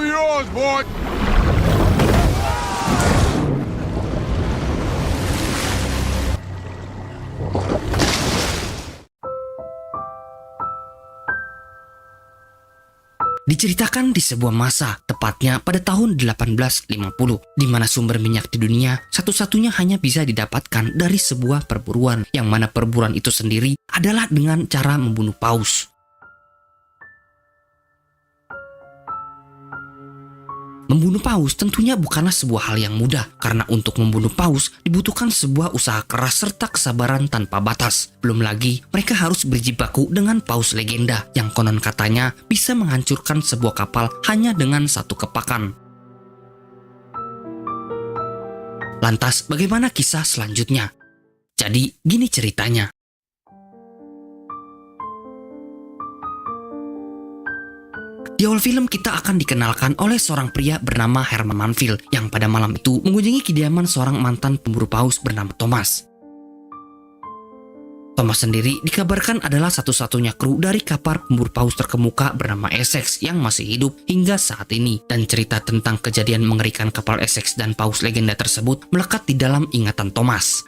yours, boy. Diceritakan di sebuah masa, tepatnya pada tahun 1850, di mana sumber minyak di dunia satu-satunya hanya bisa didapatkan dari sebuah perburuan, yang mana perburuan itu sendiri adalah dengan cara membunuh paus. Membunuh paus tentunya bukanlah sebuah hal yang mudah, karena untuk membunuh paus dibutuhkan sebuah usaha keras serta kesabaran tanpa batas. Belum lagi, mereka harus berjibaku dengan paus legenda yang konon katanya bisa menghancurkan sebuah kapal hanya dengan satu kepakan. Lantas, bagaimana kisah selanjutnya? Jadi, gini ceritanya. Di awal film kita akan dikenalkan oleh seorang pria bernama Herman Manfield yang pada malam itu mengunjungi kediaman seorang mantan pemburu paus bernama Thomas. Thomas sendiri dikabarkan adalah satu-satunya kru dari kapal pemburu paus terkemuka bernama Essex yang masih hidup hingga saat ini, dan cerita tentang kejadian mengerikan kapal Essex dan paus legenda tersebut melekat di dalam ingatan Thomas.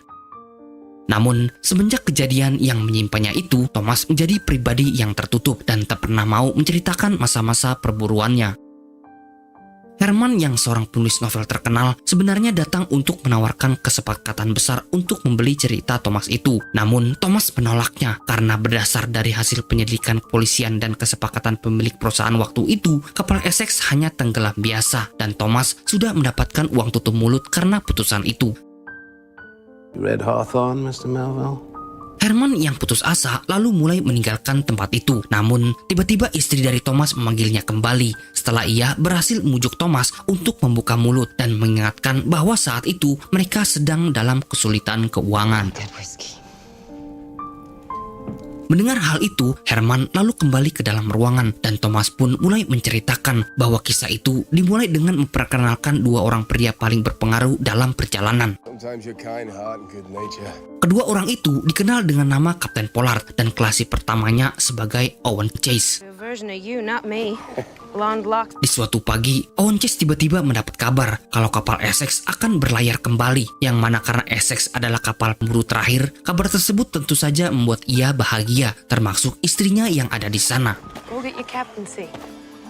Namun, semenjak kejadian yang menyimpannya itu, Thomas menjadi pribadi yang tertutup dan tak pernah mau menceritakan masa-masa perburuannya. Herman yang seorang penulis novel terkenal sebenarnya datang untuk menawarkan kesepakatan besar untuk membeli cerita Thomas itu. Namun, Thomas menolaknya karena berdasar dari hasil penyelidikan kepolisian dan kesepakatan pemilik perusahaan waktu itu, kapal Essex hanya tenggelam biasa dan Thomas sudah mendapatkan uang tutup mulut karena putusan itu. You read Hawthorne, Mr. Melville? Herman yang putus asa lalu mulai meninggalkan tempat itu. Namun, tiba-tiba istri dari Thomas memanggilnya kembali setelah ia berhasil membujuk Thomas untuk membuka mulut dan mengingatkan bahwa saat itu mereka sedang dalam kesulitan keuangan. Mendengar hal itu, Herman lalu kembali ke dalam ruangan dan Thomas pun mulai menceritakan bahwa kisah itu dimulai dengan memperkenalkan dua orang pria paling berpengaruh dalam perjalanan. Kedua orang itu dikenal dengan nama Kapten Pollard dan klasik pertamanya sebagai Owen Chase. Di suatu pagi, Owen Chase tiba-tiba mendapat kabar kalau kapal Essex akan berlayar kembali, yang mana karena Essex adalah kapal pemburu terakhir, kabar tersebut tentu saja membuat ia bahagia, termasuk istrinya yang ada di sana.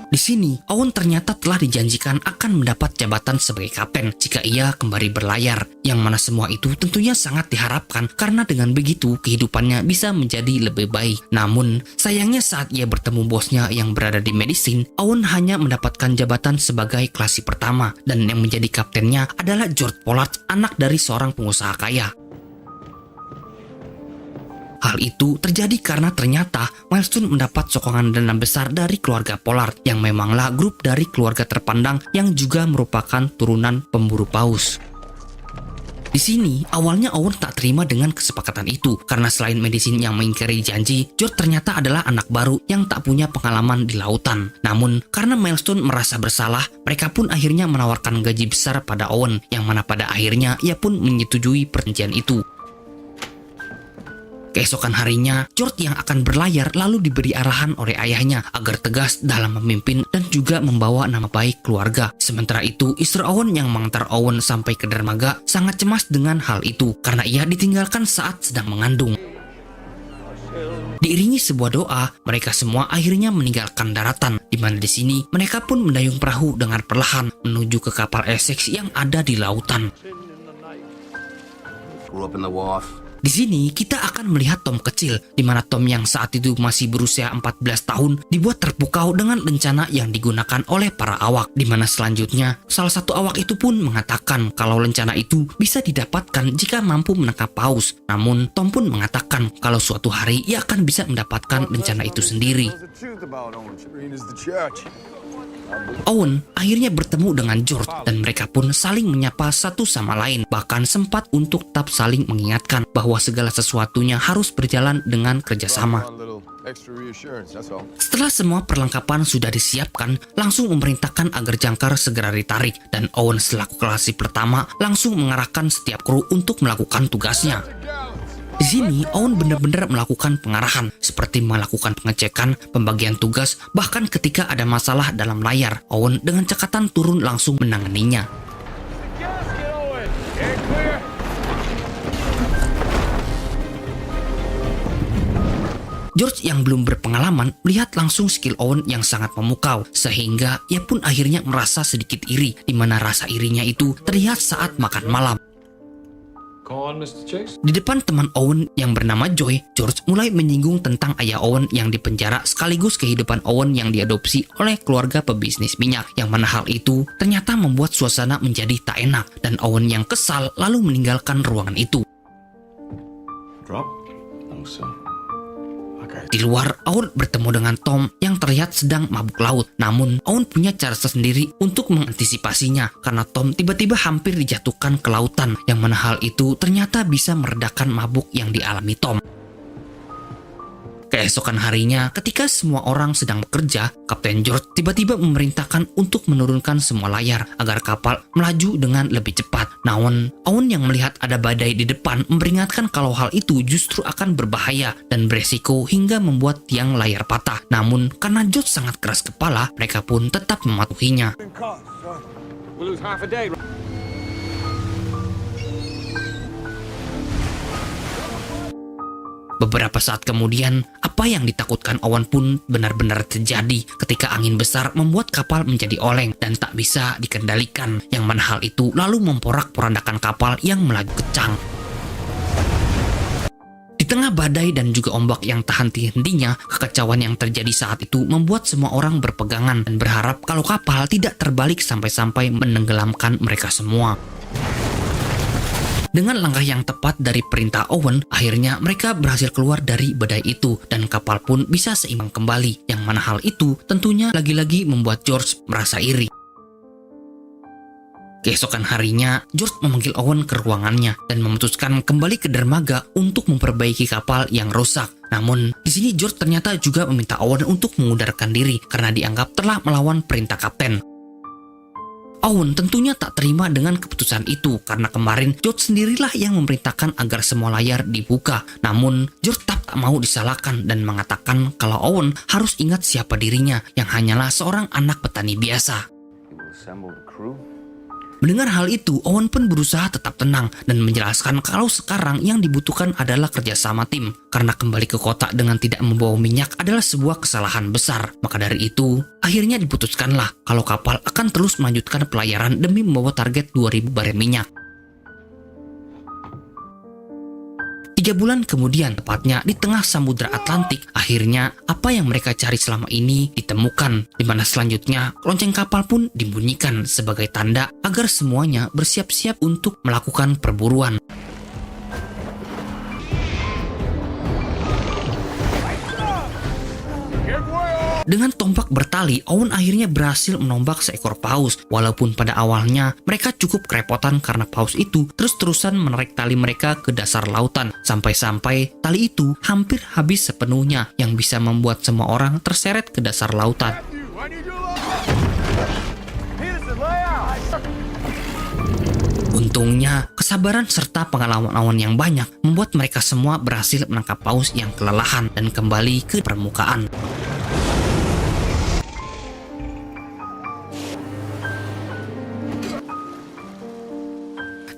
Di sini, Owen ternyata telah dijanjikan akan mendapat jabatan sebagai kapten jika ia kembali berlayar, yang mana semua itu tentunya sangat diharapkan karena dengan begitu kehidupannya bisa menjadi lebih baik. Namun, sayangnya saat ia bertemu bosnya yang berada di Medicine, Owen hanya mendapatkan jabatan sebagai klasik pertama, dan yang menjadi kaptennya adalah George Pollard, anak dari seorang pengusaha kaya. Hal itu terjadi karena ternyata Milestone mendapat sokongan dana besar dari keluarga Pollard yang memanglah grup dari keluarga terpandang yang juga merupakan turunan pemburu paus. Di sini, awalnya Owen tak terima dengan kesepakatan itu karena selain Medicine yang mengingkari janji, George ternyata adalah anak baru yang tak punya pengalaman di lautan. Namun, karena Milestone merasa bersalah, mereka pun akhirnya menawarkan gaji besar pada Owen, yang mana pada akhirnya ia pun menyetujui perjanjian itu. Keesokan harinya, George yang akan berlayar lalu diberi arahan oleh ayahnya agar tegas dalam memimpin dan juga membawa nama baik keluarga. Sementara itu, istri Owen yang mengantar Owen sampai ke dermaga sangat cemas dengan hal itu karena ia ditinggalkan saat sedang mengandung. Diiringi sebuah doa, mereka semua akhirnya meninggalkan daratan, di mana di sini mereka pun mendayung perahu dengan perlahan menuju ke kapal Essex yang ada di lautan. Di sini kita akan melihat Tom kecil, di mana Tom yang saat itu masih berusia 14 tahun dibuat terpukau dengan lencana yang digunakan oleh para awak, di mana selanjutnya salah satu awak itu pun mengatakan kalau lencana itu bisa didapatkan jika mampu menangkap paus. Namun Tom pun mengatakan kalau suatu hari ia akan bisa mendapatkan lencana itu sendiri. Owen akhirnya bertemu dengan George dan mereka pun saling menyapa satu sama lain, bahkan sempat untuk tetap saling mengingatkan bahwa segala sesuatunya harus berjalan dengan kerjasama. Setelah semua perlengkapan sudah disiapkan, langsung memerintahkan agar jangkar segera ditarik dan Owen selaku klasik pertama langsung mengarahkan setiap kru untuk melakukan tugasnya. Di sini, Owen benar-benar melakukan pengarahan, seperti melakukan pengecekan, pembagian tugas, bahkan ketika ada masalah dalam layar, Owen dengan cekatan turun langsung menanganinya. George yang belum berpengalaman melihat langsung skill Owen yang sangat memukau, sehingga ia pun akhirnya merasa sedikit iri, di mana rasa irinya itu terlihat saat makan malam. Di depan teman Owen yang bernama Joy, George mulai menyinggung tentang ayah Owen yang dipenjara sekaligus kehidupan Owen yang diadopsi oleh keluarga pebisnis minyak, yang mana hal itu ternyata membuat suasana menjadi tak enak dan Owen yang kesal lalu meninggalkan ruangan itu. Di luar, Owen bertemu dengan Tom yang terlihat sedang mabuk laut. Namun, Owen punya cara tersendiri untuk mengantisipasinya karena Tom tiba-tiba hampir dijatuhkan ke lautan, yang mana hal itu ternyata bisa meredakan mabuk yang dialami Tom. Keesokan harinya, ketika semua orang sedang bekerja, Kapten George tiba-tiba memerintahkan untuk menurunkan semua layar agar kapal melaju dengan lebih cepat. Namun, Owen yang melihat ada badai di depan memperingatkan kalau hal itu justru akan berbahaya dan beresiko hingga membuat tiang layar patah. Namun, karena George sangat keras kepala, mereka pun tetap mematuhinya. Beberapa saat kemudian, apa yang ditakutkan Owen pun benar-benar terjadi ketika angin besar membuat kapal menjadi oleng dan tak bisa dikendalikan, yang mana hal itu lalu memporak-porandakan kapal yang melaju kencang. Di tengah badai dan juga ombak yang tak henti-hentinya, kekacauan yang terjadi saat itu membuat semua orang berpegangan dan berharap kalau kapal tidak terbalik sampai-sampai menenggelamkan mereka semua. Dengan langkah yang tepat dari perintah Owen, akhirnya mereka berhasil keluar dari badai itu dan kapal pun bisa seimbang kembali, yang mana hal itu tentunya lagi-lagi membuat George merasa iri. Keesokan harinya, George memanggil Owen ke ruangannya dan memutuskan kembali ke dermaga untuk memperbaiki kapal yang rusak. Namun, di sini George ternyata juga meminta Owen untuk mengudarkan diri karena dianggap telah melawan perintah kapten. Owen tentunya tak terima dengan keputusan itu karena kemarin George sendirilah yang memerintahkan agar semua layar dibuka. Namun George tak mau disalahkan dan mengatakan kalau Owen harus ingat siapa dirinya yang hanyalah seorang anak petani biasa. Mendengar hal itu, Owen pun berusaha tetap tenang dan menjelaskan kalau sekarang yang dibutuhkan adalah kerjasama tim. Karena kembali ke kota dengan tidak membawa minyak adalah sebuah kesalahan besar. Maka dari itu, akhirnya diputuskanlah kalau kapal akan terus melanjutkan pelayaran demi membawa target 2000 barel minyak. 3 bulan kemudian, tepatnya di tengah Samudra Atlantik, akhirnya apa yang mereka cari selama ini ditemukan, di mana selanjutnya lonceng kapal pun dibunyikan sebagai tanda agar semuanya bersiap-siap untuk melakukan perburuan. Dengan tombak bertali, Owen akhirnya berhasil menombak seekor paus. Walaupun pada awalnya mereka cukup kerepotan karena paus itu terus-terusan menarik tali mereka ke dasar lautan. Sampai-sampai tali itu hampir habis sepenuhnya, yang bisa membuat semua orang terseret ke dasar lautan. Untungnya, kesabaran serta pengalaman Owen yang banyak membuat mereka semua berhasil menangkap paus yang kelelahan dan kembali ke permukaan.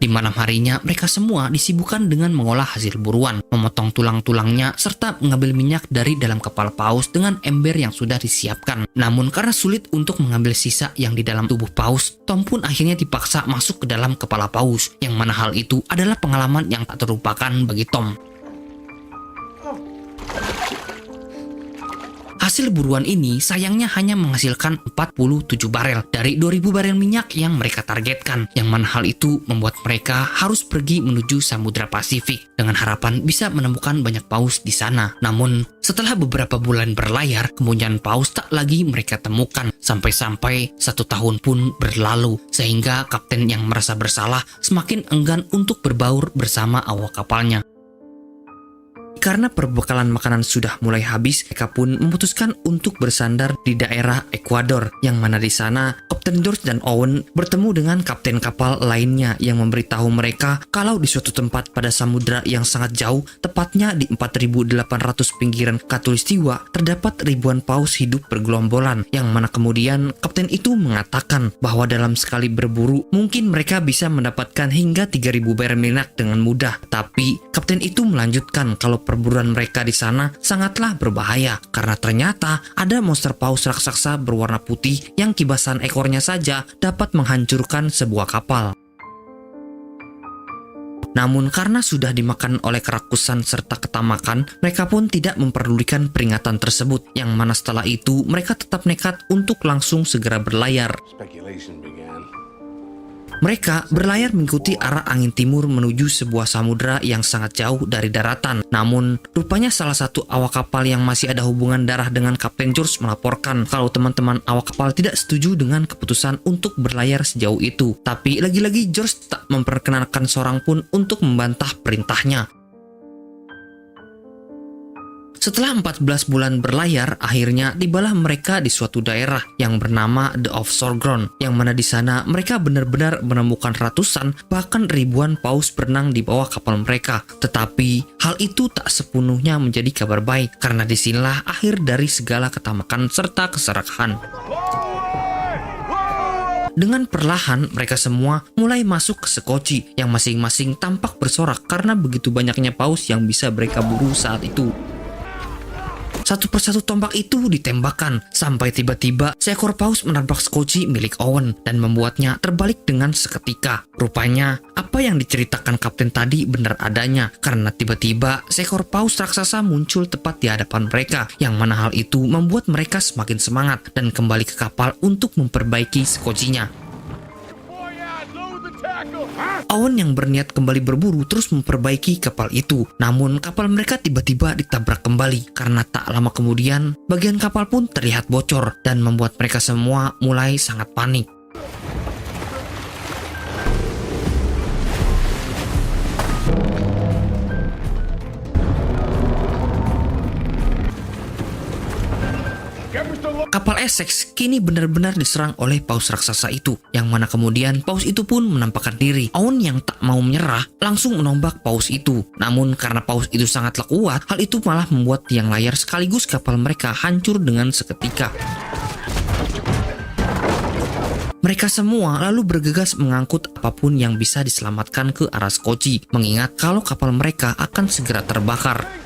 Di malam harinya, mereka semua disibukkan dengan mengolah hasil buruan, memotong tulang-tulangnya, serta mengambil minyak dari dalam kepala paus dengan ember yang sudah disiapkan. Namun karena sulit untuk mengambil sisa yang di dalam tubuh paus, Tom pun akhirnya dipaksa masuk ke dalam kepala paus, yang mana hal itu adalah pengalaman yang tak terlupakan bagi Tom. Hasil buruan ini sayangnya hanya menghasilkan 47 barel dari 2000 barel minyak yang mereka targetkan, yang mana hal itu membuat mereka harus pergi menuju Samudra Pasifik dengan harapan bisa menemukan banyak paus di sana. Namun setelah beberapa bulan berlayar, kemudian paus tak lagi mereka temukan, sampai-sampai 1 tahun pun berlalu, sehingga kapten yang merasa bersalah semakin enggan untuk berbaur bersama awak kapalnya. karena perbekalan makanan sudah mulai habis, mereka pun memutuskan untuk bersandar di daerah Ekuador, yang mana di sana Kapten George dan Owen bertemu dengan kapten kapal lainnya yang memberitahu mereka kalau di suatu tempat pada samudra yang sangat jauh, tepatnya di 4.800 pinggiran khatulistiwa, terdapat ribuan paus hidup bergelombolan, yang mana kemudian kapten itu mengatakan bahwa dalam sekali berburu mungkin mereka bisa mendapatkan hingga 3.000 barel minyak dengan mudah. Tapi kapten itu melanjutkan kalau perburuan mereka di sana sangatlah berbahaya karena ternyata ada monster paus raksasa berwarna putih yang kibasan ekornya saja dapat menghancurkan sebuah kapal. Namun karena sudah dimakan oleh kerakusan serta ketamakan, mereka pun tidak memperdulikan peringatan tersebut, yang mana setelah itu mereka tetap nekat untuk langsung segera berlayar. Speculation began. Mereka berlayar mengikuti arah angin timur menuju sebuah samudra yang sangat jauh dari daratan. Namun, rupanya salah satu awak kapal yang masih ada hubungan darah dengan Kapten George melaporkan kalau teman-teman awak kapal tidak setuju dengan keputusan untuk berlayar sejauh itu. Tapi lagi-lagi George tak memperkenankan seorang pun untuk membantah perintahnya. Setelah 14 bulan berlayar, akhirnya tibalah mereka di suatu daerah yang bernama The Offshore Ground, yang mana di sana mereka benar-benar menemukan ratusan bahkan ribuan paus berenang di bawah kapal mereka. Tetapi hal itu tak sepenuhnya menjadi kabar baik, karena disinilah akhir dari segala ketamakan serta keserakahan. Dengan perlahan mereka semua mulai masuk ke sekoci yang masing-masing tampak bersorak karena begitu banyaknya paus yang bisa mereka buru saat itu. Satu persatu tombak itu ditembakkan sampai tiba-tiba seekor paus menabrak skoci milik Owen dan membuatnya terbalik dengan seketika. Rupanya apa yang diceritakan kapten tadi benar adanya, karena tiba-tiba seekor paus raksasa muncul tepat di hadapan mereka, yang mana hal itu membuat mereka semakin semangat dan kembali ke kapal untuk memperbaiki skocinya. Owen yang berniat kembali berburu terus memperbaiki kapal itu. Namun kapal mereka tiba-tiba ditabrak kembali, karena tak lama kemudian bagian kapal pun terlihat bocor dan membuat mereka semua mulai sangat panik. Kapal Essex kini benar-benar diserang oleh paus raksasa itu, yang mana kemudian paus itu pun menampakkan diri. Owen yang tak mau menyerah langsung menombak paus itu. Namun karena paus itu sangatlah kuat, hal itu malah membuat tiang layar sekaligus kapal mereka hancur dengan seketika. Mereka semua lalu bergegas mengangkut apapun yang bisa diselamatkan ke arah skoci, mengingat kalau kapal mereka akan segera terbakar.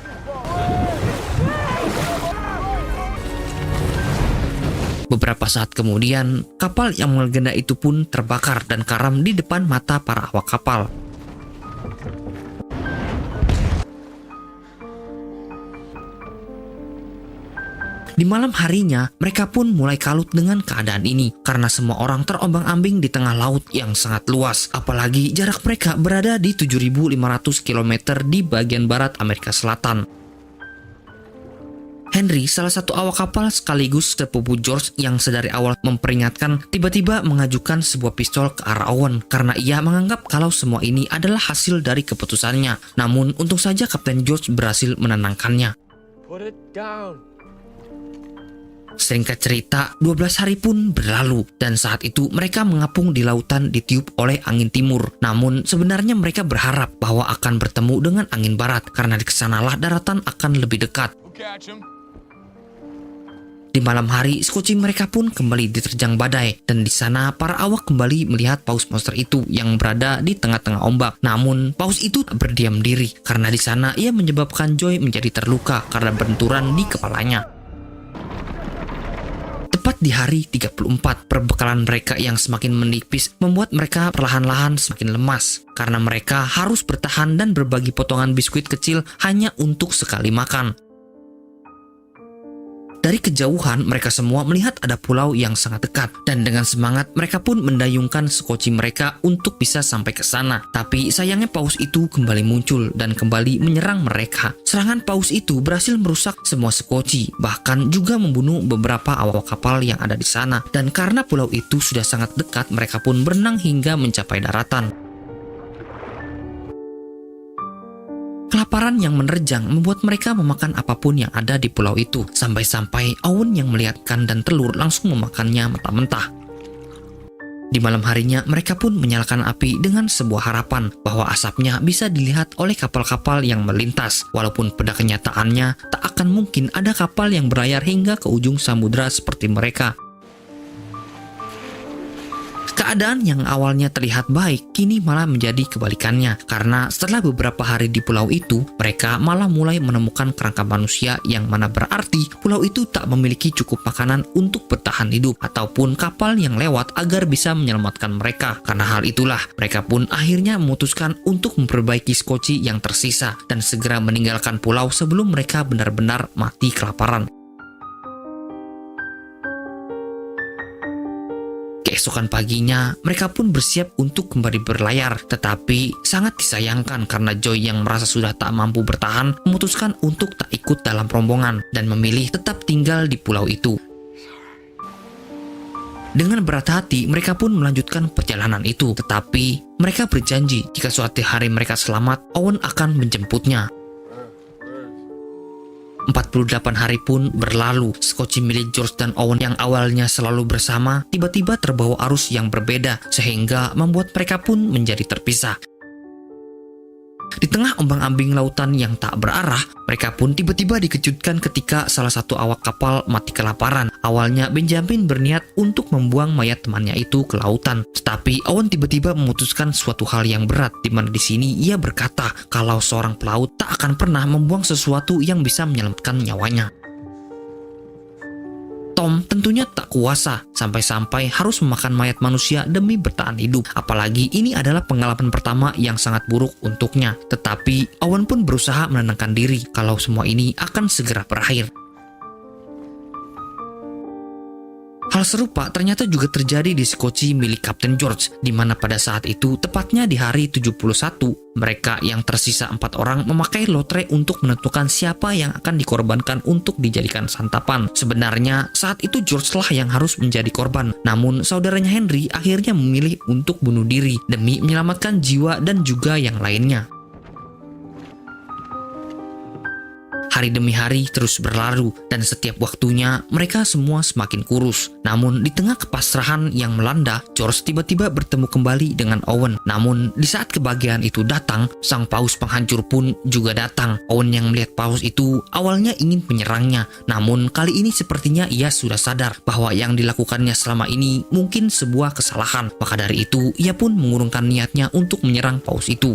Beberapa saat kemudian, kapal yang melegenda itu pun terbakar dan karam di depan mata para awak kapal. Di malam harinya, mereka pun mulai kalut dengan keadaan ini, karena semua orang terombang-ambing di tengah laut yang sangat luas. Apalagi jarak mereka berada di 7.500 km di bagian barat Amerika Selatan. Henry, salah satu awak kapal sekaligus sepupu George yang sedari awal memperingatkan, tiba-tiba mengajukan sebuah pistol ke arah Owen karena ia menganggap kalau semua ini adalah hasil dari keputusannya. Namun untung saja Kapten George berhasil menenangkannya. Put it down. Singkat cerita, 12 hari pun berlalu dan saat itu mereka mengapung di lautan ditiup oleh angin timur. Namun sebenarnya mereka berharap bahwa akan bertemu dengan angin barat karena di kesanalah daratan akan lebih dekat. Di malam hari, skoci mereka pun kembali diterjang badai dan di sana para awak kembali melihat paus monster itu yang berada di tengah-tengah ombak. Namun paus itu tak berdiam diri karena di sana ia menyebabkan Joy menjadi terluka karena benturan di kepalanya. Tepat di hari 34, perbekalan mereka yang semakin menipis membuat mereka perlahan-lahan semakin lemas karena mereka harus bertahan dan berbagi potongan biskuit kecil hanya untuk sekali makan. Dari kejauhan, mereka semua melihat ada pulau yang sangat dekat dan dengan semangat mereka pun mendayungkan skoci mereka untuk bisa sampai ke sana. Tapi sayangnya paus itu kembali muncul dan kembali menyerang mereka. Serangan paus itu berhasil merusak semua skoci, bahkan juga membunuh beberapa awak kapal yang ada di sana. Dan karena pulau itu sudah sangat dekat, mereka pun berenang hingga mencapai daratan. Kelaparan Kelaparan yang menerjang membuat mereka memakan apapun yang ada di pulau itu, sampai-sampai Owen yang melihat ikan dan telur langsung memakannya mentah-mentah. Di malam harinya, mereka pun menyalakan api dengan sebuah harapan bahwa asapnya bisa dilihat oleh kapal-kapal yang melintas, walaupun pada kenyataannya tak akan mungkin ada kapal yang berlayar hingga ke ujung samudera seperti mereka. Keadaan yang awalnya terlihat baik kini malah menjadi kebalikannya, karena setelah beberapa hari di pulau itu, mereka malah mulai menemukan kerangka manusia, yang mana berarti pulau itu tak memiliki cukup makanan untuk bertahan hidup ataupun kapal yang lewat agar bisa menyelamatkan mereka. Karena hal itulah, mereka pun akhirnya memutuskan untuk memperbaiki skoci yang tersisa dan segera meninggalkan pulau sebelum mereka benar-benar mati kelaparan. Keesokan paginya, mereka pun bersiap untuk kembali berlayar. Tetapi sangat disayangkan karena Joy yang merasa sudah tak mampu bertahan, memutuskan untuk tak ikut dalam rombongan dan memilih tetap tinggal di pulau itu. Dengan berat hati, mereka pun melanjutkan perjalanan itu. Tetapi mereka berjanji jika suatu hari mereka selamat, Owen akan menjemputnya. 48 hari pun berlalu. Skoci milik George dan Owen yang awalnya selalu bersama tiba-tiba terbawa arus yang berbeda, sehingga membuat mereka pun menjadi terpisah. Di tengah ombang-ambing lautan yang tak berarah, mereka pun tiba-tiba dikejutkan ketika salah satu awak kapal mati kelaparan. Awalnya Benjamin berniat untuk membuang mayat temannya itu ke lautan, tetapi Owen tiba-tiba memutuskan suatu hal yang berat, di mana di sini ia berkata kalau seorang pelaut tak akan pernah membuang sesuatu yang bisa menyelamatkan nyawanya. Tom tentunya tak kuasa, sampai-sampai harus memakan mayat manusia demi bertahan hidup. Apalagi ini adalah pengalaman pertama yang sangat buruk untuknya. Tetapi Owen pun berusaha menenangkan diri kalau semua ini akan segera berakhir. Hal serupa ternyata juga terjadi di skoci milik Kapten George, di mana pada saat itu, tepatnya di hari 71, mereka yang tersisa 4 orang memakai lotre untuk menentukan siapa yang akan dikorbankan untuk dijadikan santapan. Sebenarnya saat itu George lah yang harus menjadi korban, namun saudaranya Henry akhirnya memilih untuk bunuh diri demi menyelamatkan jiwa dan juga yang lainnya. Hari demi hari terus berlalu dan setiap waktunya mereka semua semakin kurus. Namun di tengah kepasrahan yang melanda, George tiba-tiba bertemu kembali dengan Owen. Namun di saat kebahagiaan itu datang, sang paus penghancur pun juga datang. Owen yang melihat paus itu awalnya ingin menyerangnya, namun kali ini sepertinya ia sudah sadar bahwa yang dilakukannya selama ini mungkin sebuah kesalahan. Maka dari itu ia pun mengurungkan niatnya untuk menyerang paus itu.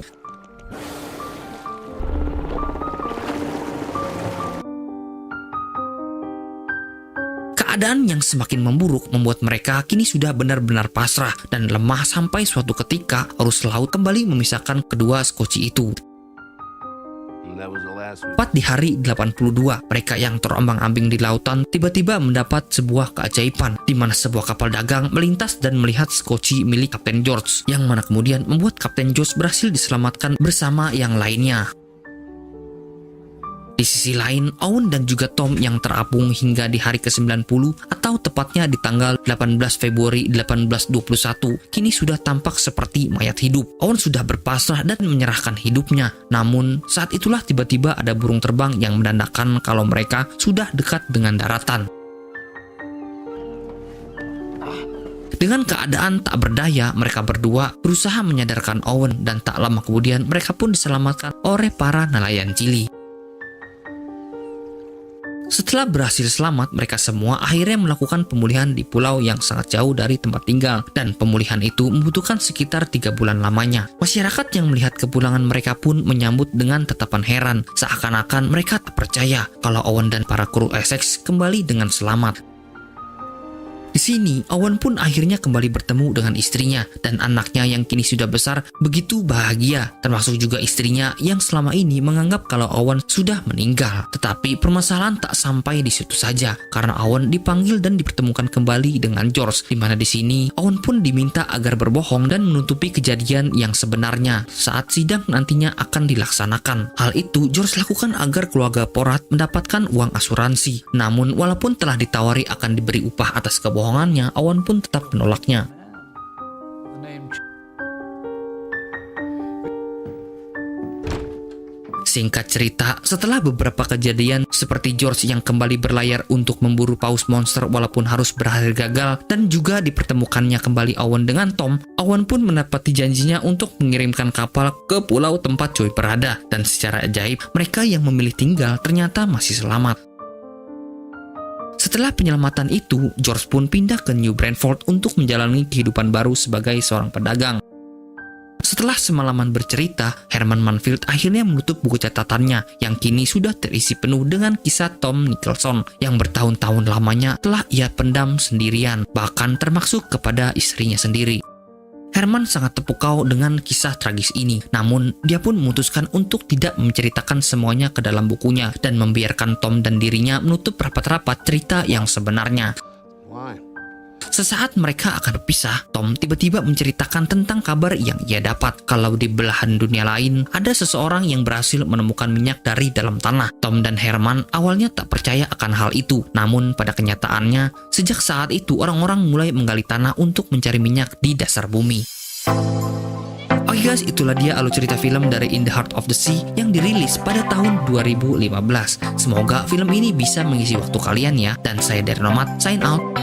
Keadaan yang semakin memburuk membuat mereka kini sudah benar-benar pasrah dan lemah sampai suatu ketika arus laut kembali memisahkan kedua skoci itu. Tepat di hari 82, mereka yang terombang-ambing di lautan tiba-tiba mendapat sebuah keajaiban, di mana sebuah kapal dagang melintas dan melihat skoci milik Kapten George, yang mana kemudian membuat Kapten George berhasil diselamatkan bersama yang lainnya. Di sisi lain, Owen dan juga Tom yang terapung hingga di hari ke-90 atau tepatnya di tanggal 18 Februari 1821 kini sudah tampak seperti mayat hidup. Owen sudah berpasrah dan menyerahkan hidupnya. Namun saat itulah tiba-tiba ada burung terbang yang menandakan kalau mereka sudah dekat dengan daratan. Dengan keadaan tak berdaya, mereka berdua berusaha menyadarkan Owen dan tak lama kemudian mereka pun diselamatkan oleh para nelayan Chili. Setelah berhasil selamat, mereka semua akhirnya melakukan pemulihan di pulau yang sangat jauh dari tempat tinggal, dan pemulihan itu membutuhkan sekitar 3 bulan lamanya. Masyarakat yang melihat kepulangan mereka pun menyambut dengan tatapan heran, seakan-akan mereka tak percaya kalau Owen dan para kru Essex kembali dengan selamat. Di sini, Owen pun akhirnya kembali bertemu dengan istrinya dan anaknya yang kini sudah besar begitu bahagia, termasuk juga istrinya yang selama ini menganggap kalau Owen sudah meninggal. Tetapi permasalahan tak sampai di situ saja, karena Owen dipanggil dan dipertemukan kembali dengan George, di mana di sini Owen pun diminta agar berbohong dan menutupi kejadian yang sebenarnya saat sidang nantinya akan dilaksanakan. Hal itu George lakukan agar keluarga Porat mendapatkan uang asuransi. Namun walaupun telah ditawari akan diberi upah atas kebohongannya, Owen pun tetap menolaknya. Singkat cerita, setelah beberapa kejadian seperti George yang kembali berlayar untuk memburu paus monster walaupun harus berakhir gagal, dan juga dipertemukannya kembali Owen dengan Tom, Owen pun menepati janjinya untuk mengirimkan kapal ke pulau tempat Joey berada, dan secara ajaib mereka yang memilih tinggal ternyata masih selamat. Setelah penyelamatan itu, George pun pindah ke New Brainford untuk menjalani kehidupan baru sebagai seorang pedagang. Setelah semalaman bercerita, Herman Manfield akhirnya menutup buku catatannya yang kini sudah terisi penuh dengan kisah Tom Nicholson yang bertahun-tahun lamanya telah ia pendam sendirian, bahkan termasuk kepada istrinya sendiri. Herman sangat terpukau dengan kisah tragis ini, namun dia pun memutuskan untuk tidak menceritakan semuanya ke dalam bukunya dan membiarkan Tom dan dirinya menutup rapat-rapat cerita yang sebenarnya. Why? Sesaat mereka akan berpisah, Tom tiba-tiba menceritakan tentang kabar yang ia dapat kalau di belahan dunia lain ada seseorang yang berhasil menemukan minyak dari dalam tanah. Tom dan Herman awalnya tak percaya akan hal itu, namun pada kenyataannya, sejak saat itu orang-orang mulai menggali tanah untuk mencari minyak di dasar bumi. Oke guys, itulah dia alur cerita film dari In the Heart of the Sea yang dirilis pada tahun 2015. Semoga film ini bisa mengisi waktu kalian ya, dan saya dari Nomad, sign out.